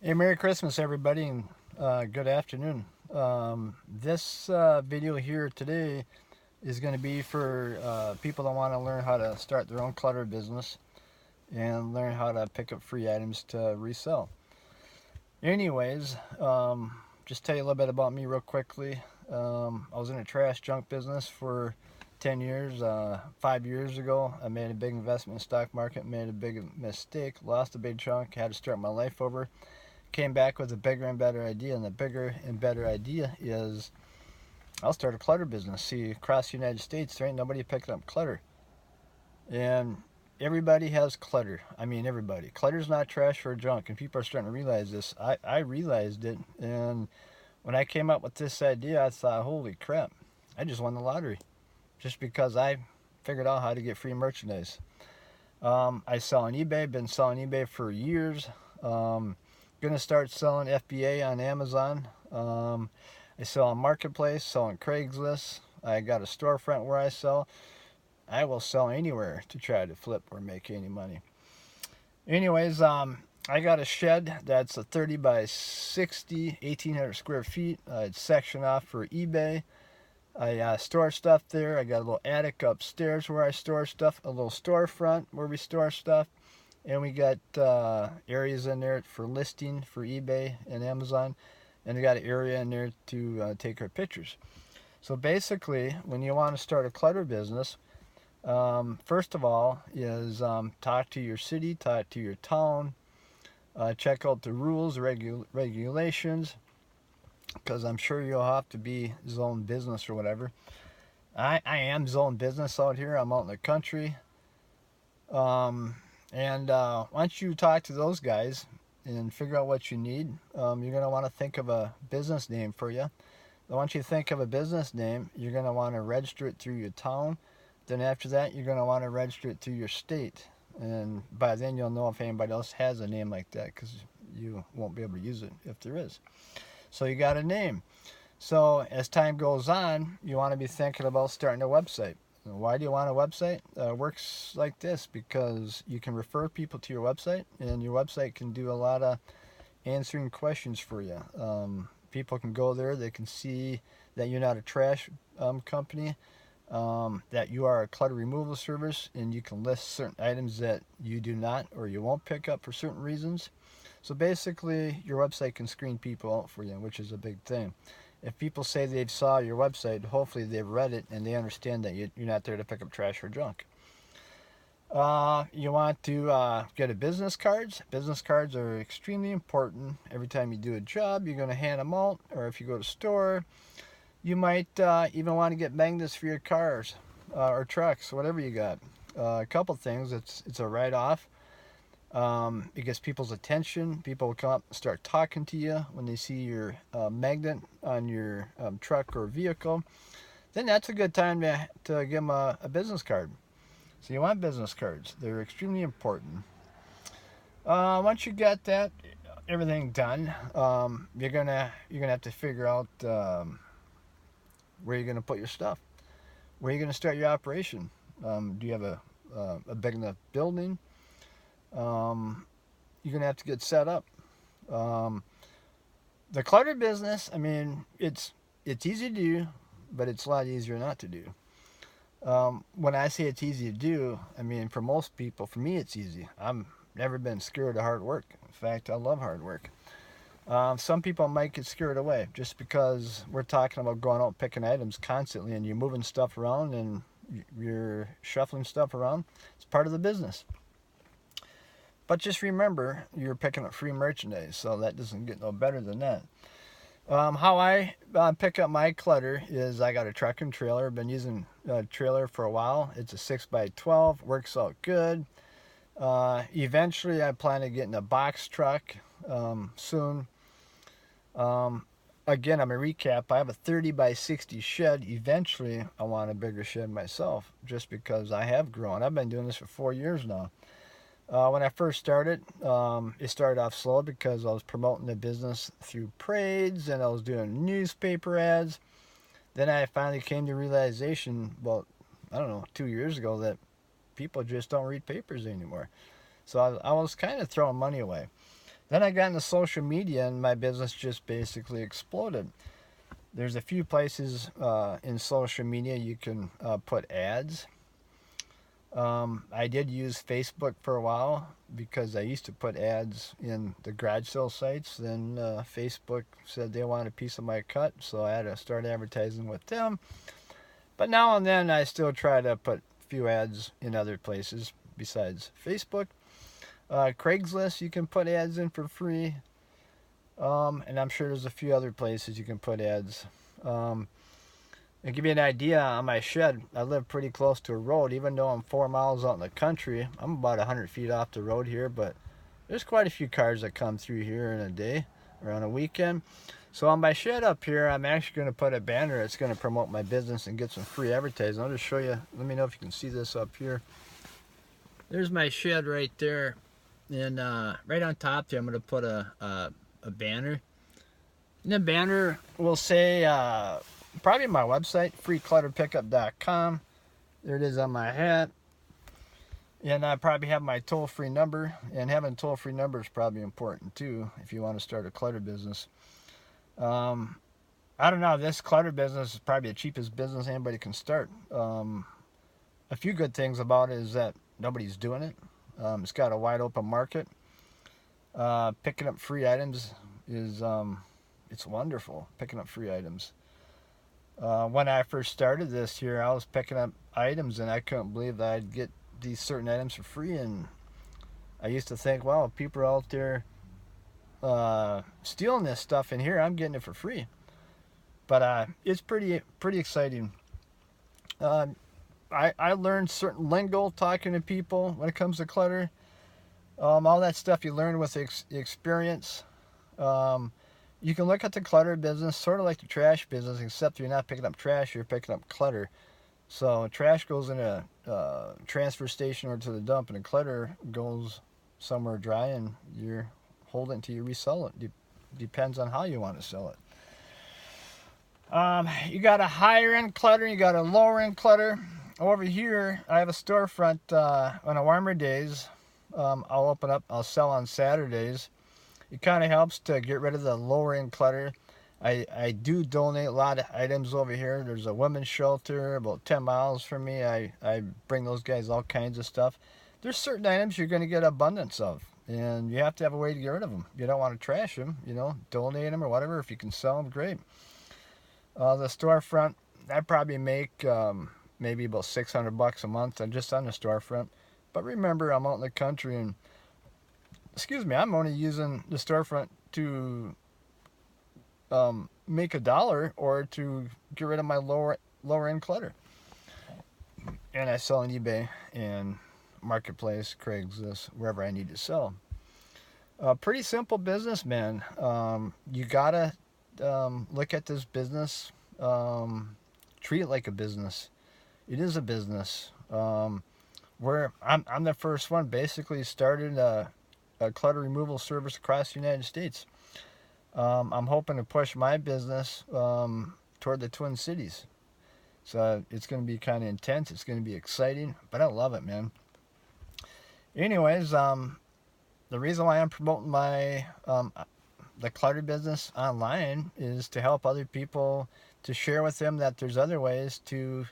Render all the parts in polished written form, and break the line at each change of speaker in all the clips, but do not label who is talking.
Hey, Merry Christmas, everybody, and good afternoon. This video here today is going to be for people that want to learn how to start their own clutter business and learn how to pick up free items to resell. Anyways, just tell you a little bit about me real quickly. I was in a trash junk business for 10 years. 5 years ago, I made a big investment in the stock market, made a big mistake, lost a big chunk, had to start my life over. Came back with a bigger and better idea, and the bigger and better idea is I'll start a clutter business. See, across the United States, there ain't nobody picking up clutter, and everybody has clutter. I mean, everybody. Clutter's not trash or junk, and people are starting to realize this. I realized it, and when I came up with this idea, I thought, holy crap, I just won the lottery, just because I figured out how to get free merchandise. I sell on eBay. Been selling eBay for years. Gonna start selling FBA on Amazon. I sell on Marketplace, sell on Craigslist. I got a storefront where I sell. I will sell anywhere to try to flip or make any money. Anyways, I got a shed that's a 30 by 60, 1,800 square feet. It's sectioned off for eBay. I store stuff there. I got a little attic upstairs where I store stuff, a little storefront where we store stuff, and we got areas in there for listing for eBay and Amazon, and we got an area in there to take our pictures. So basically, when you want to start a clutter business, first of all is talk to your city, talk to your town, check out the rules, regulations, because I'm sure you'll have to be zone business or whatever. I am zone business out here. I'm out in the country. And once you talk to those guys and figure out what you need, you're going to want to think of a business name for you. Once you think of a business name, you're going to want to register it through your town. Then after that, you're going to want to register it through your state. And by then, you'll know if anybody else has a name like that, because you won't be able to use it if there is. So you got a name. So as time goes on, you want to be thinking about starting a website. Why do you want a website? It works like this because you can refer people to your website, and your website can do a lot of answering questions for you. People can go there, they can see that you're not a trash company, that you are a clutter removal service, and you can list certain items that you do not or you won't pick up for certain reasons. So basically, your website can screen people out for you, which is a big thing. If people say they saw your website, hopefully they've read it and they understand that you're not there to pick up trash or junk. You want to get a business cards. Business cards are extremely important. Every time you do a job, you're going to hand them out, or if you go to a store, you might even want to get magnets for your cars or trucks, whatever you got. A couple things. It's a write-off. It gets people's attention. People will come up and start talking to you when they see your magnet on your truck or vehicle. Then that's a good time to give them a business card. So you want business cards. They're extremely important. Once you get that, everything done, you're gonna have to figure out where you're gonna put your stuff. Where you're gonna start your operation. Do you have a big enough building? You're gonna have to get set up. The clutter business, I mean, it's easy to do, but it's a lot easier not to do. When I say it's easy to do, I mean for most people, for me it's easy. I'm never been scared of hard work. In fact, I love hard work. Some people might get scared away just because we're talking about going out and picking items constantly, and you're moving stuff around and you're shuffling stuff around. It's part of the business. But just remember, you're picking up free merchandise, so that doesn't get no better than that. How I pick up my clutter is I got a truck and trailer. I've been using a trailer for a while. It's a 6x12, works out good. Eventually, I plan to get in a box truck soon. Again, I'm going to recap. I have a 30 by 60 shed. Eventually, I want a bigger shed myself, just because I have grown. I've been doing this for 4 years now. When I first started, it started off slow because I was promoting the business through parades and I was doing newspaper ads. Then I finally came to realization, well, I don't know, 2 years ago, that people just don't read papers anymore. So I was kind of throwing money away. Then I got into social media and my business just basically exploded. There's a few places in social media you can put ads. I did use Facebook for a while because I used to put ads in the garage sale sites. Then Facebook said they wanted a piece of my cut, so I had to start advertising with them. But now and then I still try to put a few ads in other places besides Facebook. Craigslist, you can put ads in for free. And I'm sure there's a few other places you can put ads. To give you an idea, on my shed, I live pretty close to a road. Even though I'm 4 miles out in the country, I'm about 100 feet off the road here, but there's quite a few cars that come through here in a day or on a weekend. So on my shed up here, I'm actually going to put a banner that's going to promote my business and get some free advertising. I'll just show you. Let me know if you can see this up here. There's my shed right there. And right on top there, I'm going to put a banner. And the banner will say, probably my website, freeclutterpickup.com. There it is on my hat. And I probably have my toll-free number. And having a toll-free number is probably important too if you want to start a clutter business. I don't know. This clutter business is probably the cheapest business anybody can start. A few good things about it is that nobody's doing it. It's got a wide open market. Picking up free items is it's wonderful. Picking up free items. When I first started this here, I was picking up items and I couldn't believe that I'd get these certain items for free. And I used to think, wow, people are out there stealing this stuff in here. I'm getting it for free. But it's pretty exciting. I learned certain lingo talking to people when it comes to clutter. All that stuff you learn with experience. You can look at the clutter business sort of like the trash business, except you're not picking up trash, you're picking up clutter. So trash goes in a transfer station or to the dump, and the clutter goes somewhere dry, and you're holding it until you resell it. Depends on how you want to sell it. You got a higher end clutter, you got a lower end clutter. Over here, I have a storefront on the warmer days. I'll open up, I'll sell on Saturdays. It kind of helps to get rid of the lower end clutter. I do donate a lot of items over here. There's a women's shelter about 10 miles from me. I bring those guys all kinds of stuff. There's certain items you're going to get abundance of, and you have to have a way to get rid of them. You don't want to trash them, donate them or whatever. If you can sell them, great. The storefront, I probably make maybe about $600 a month just on the storefront. But remember, I'm out in the country, and I'm only using the storefront to make $1 or to get rid of my lower end clutter. And I sell on eBay and Marketplace, Craigslist, wherever I need to sell. Pretty simple business, man. You gotta look at this business, treat it like a business. It is a business. Where I'm the first one basically started a clutter removal service across the United States. I'm hoping to push my business toward the Twin Cities. So it's going to be kind of intense. It's going to be exciting, but I love it, man. Anyways, the reason why I'm promoting my the clutter business online is to help other people, to share with them that there's other ways to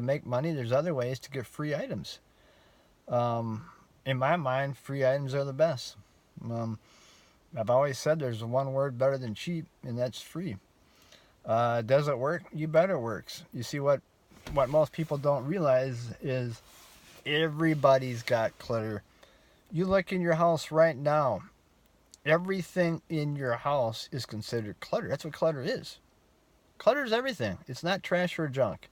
make money. There's other ways to get free items. In my mind, free items are the best. I've always said there's one word better than cheap, and that's free. Does it work? You bet it works. You see, what most people don't realize is everybody's got clutter. You look in your house right now, everything in your house is considered clutter. That's what clutter is. Clutter is everything. It's not trash or junk.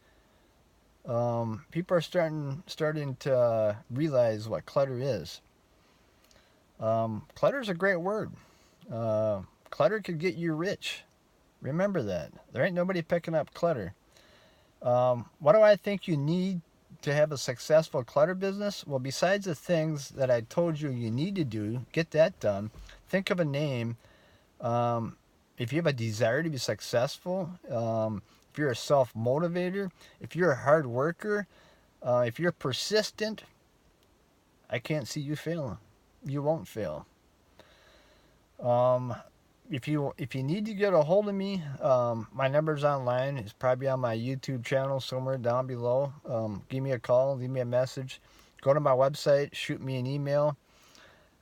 People are starting to realize what clutter is. Clutter is a great word. Clutter could get you rich. Remember that. There ain't nobody picking up clutter. What do I think you need to have a successful clutter business? Well, besides the things that I told you need to do, get that done. Think of a name. If you have a desire to be successful, if you're a self-motivator, if you're a hard worker, if you're persistent, I can't see you failing. You won't fail. Um, if you need to get a hold of me, my number's online. It's probably on my YouTube channel somewhere down below. Give me a call, leave me a message. Go to my website, shoot me an email.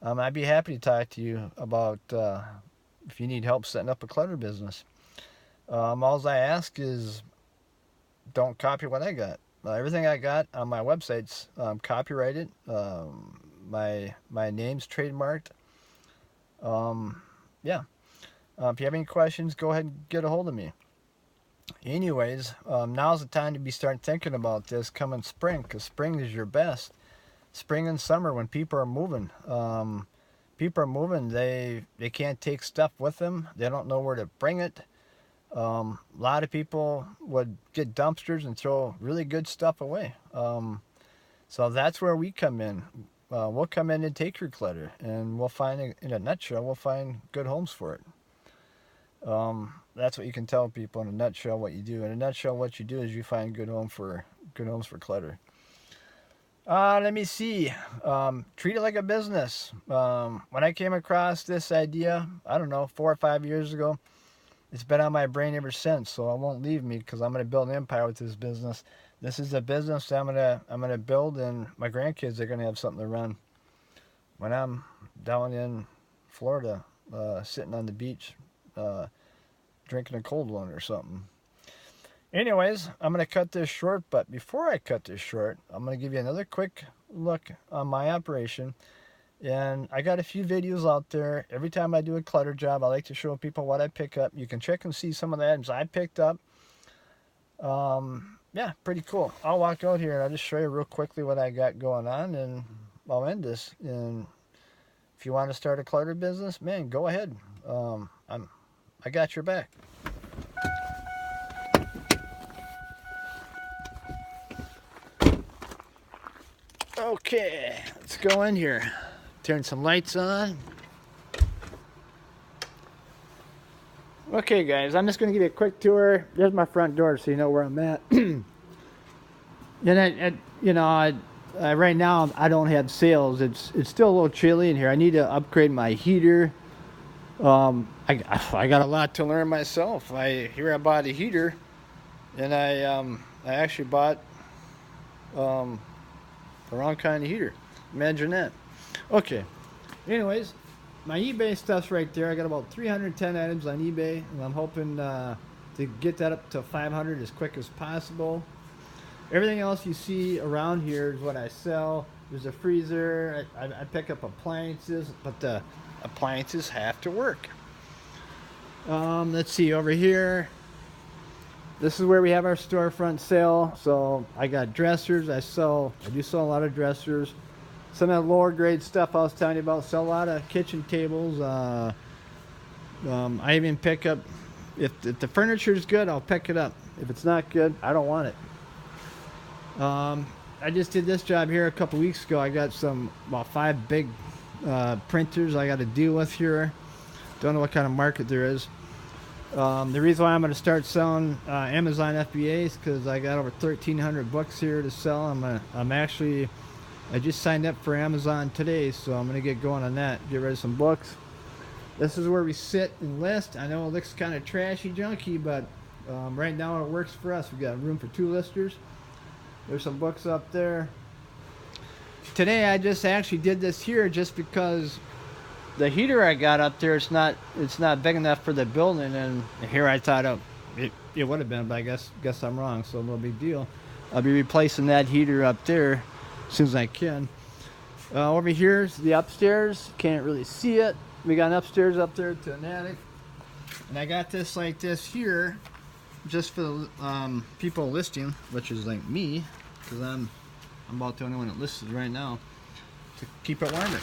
I'd be happy to talk to you about if you need help setting up a clutter business. All I ask is don't copy what I got. Everything I got on my website's copyrighted. My name's trademarked. Yeah. If you have any questions, go ahead and get a hold of me. Anyways, now's the time to be starting thinking about this coming spring, because spring is your best. Spring and summer when people are moving. People are moving. They can't take stuff with them. They don't know where to bring it. A lot of people would get dumpsters and throw really good stuff away. So that's where we come in. We'll come in and take your clutter, and we'll find, in a nutshell, we'll find good homes for it. That's what you can tell people in a nutshell what you do. In a nutshell, what you do is you find good homes for clutter. Let me see. Treat it like a business. When I came across this idea, I don't know, 4 or 5 years ago, it's been on my brain ever since. So it won't leave me, because I'm going to build an empire with this business. This is a business I'm gonna build, and my grandkids are gonna have something to run when I'm down in Florida, sitting on the beach, drinking a cold one or something. Anyways, I'm going to cut this short, but before I cut this short, I'm going to give you another quick look on my operation. And I got a few videos out there. Every time I do a clutter job, I like to show people what I pick up. You can check and see some of the items I picked up. Yeah, pretty cool. I'll walk out here and I'll just show you real quickly what I got going on, and I'll end this. And if you want to start a clutter business, man, go ahead. I got your back. Okay, let's go in here. Turn some lights on. Okay, guys, I'm just going to give you a quick tour. There's my front door, so you know where I'm at. And right now I don't have sales. It's still a little chilly in here. I need to upgrade my heater. I got a lot to learn myself. I bought a heater, and I actually bought the wrong kind of heater. Imagine that. Okay. Anyways, my eBay stuff's right there. I got about 310 items on eBay, and I'm hoping to get that up to 500 as quick as possible. Everything else you see around here is what I sell. There's a freezer. I pick up appliances, but the appliances have to work. Let's see, over here, this is where we have our storefront sale. So I got dressers. I do sell a lot of dressers. Some of that lower grade stuff I was telling you about. Sell a lot of kitchen tables. I even pick up, if the furniture is good, I'll pick it up. If it's not good, I don't want it. I just did this job here a couple weeks ago. I got about 5 big printers I got to deal with here. Don't know what kind of market there is. The reason why I'm going to start selling Amazon FBAs is because I got over 1,300 books here to sell. I just signed up for Amazon today, so I'm going to get going on that. Get rid of some books. This is where we sit and list. I know it looks kind of trashy, junky, but right now it works for us. We've got room for 2 listers. There's some books up there. Today I just actually did this here just because the heater I got up there, it's not big enough for the building, and here I thought it would have been, but I guess I'm wrong, so no big deal. I'll be replacing that heater up there as soon as I can. Over here is the upstairs. Can't really see it. We got an upstairs up there to an attic, and I got this like this here just for the people listing, which is like me, because I'm about the only one that lists right now, to keep it warmer.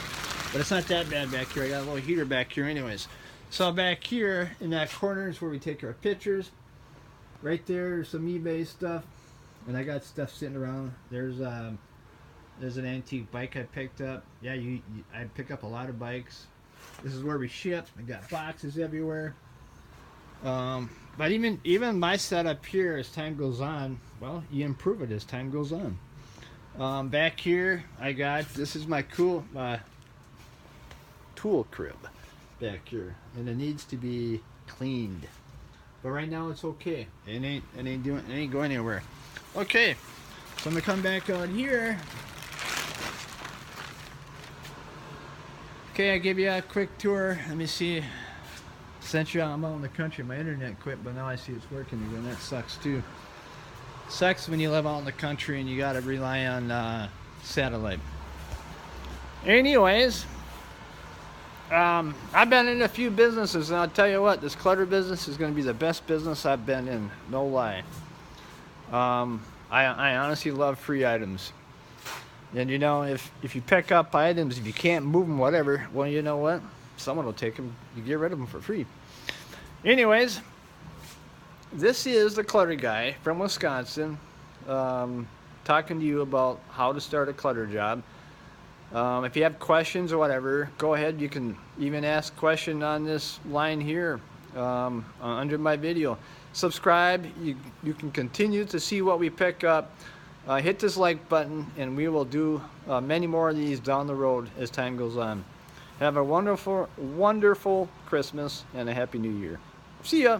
But it's not that bad back here. I got a little heater back here anyways. So back here in that corner is where we take our pictures. Right there's some eBay stuff, and I got stuff sitting around. There's an antique bike I picked up. Yeah, I pick up a lot of bikes. This is where we ship. I got boxes everywhere. But even my setup here, as time goes on, well, you improve it as time goes on. Back here, this is my cool tool crib. back here, and it needs to be cleaned. But right now it's okay. It ain't going anywhere. Okay, so I'm gonna come back out here. Okay, I give you a quick tour. Let me see. Since I'm out in the country, my internet quit, but now I see it's working again. That sucks too. Sucks when you live out in the country and you gotta rely on satellite. Anyways, I've been in a few businesses, and I'll tell you what, this clutter business is going to be the best business I've been in. No lie. I honestly love free items. And you know, if you pick up items, if you can't move them, whatever, well, you know what? Someone will take them. You get rid of them for free. Anyways, this is the Clutter Guy from Wisconsin, talking to you about how to start a clutter job. If you have questions or whatever, go ahead. You can even ask a question on this line here under my video. Subscribe. You can continue to see what we pick up. Hit this like button, and we will do many more of these down the road as time goes on. Have a wonderful, wonderful Christmas and a Happy New Year. See ya.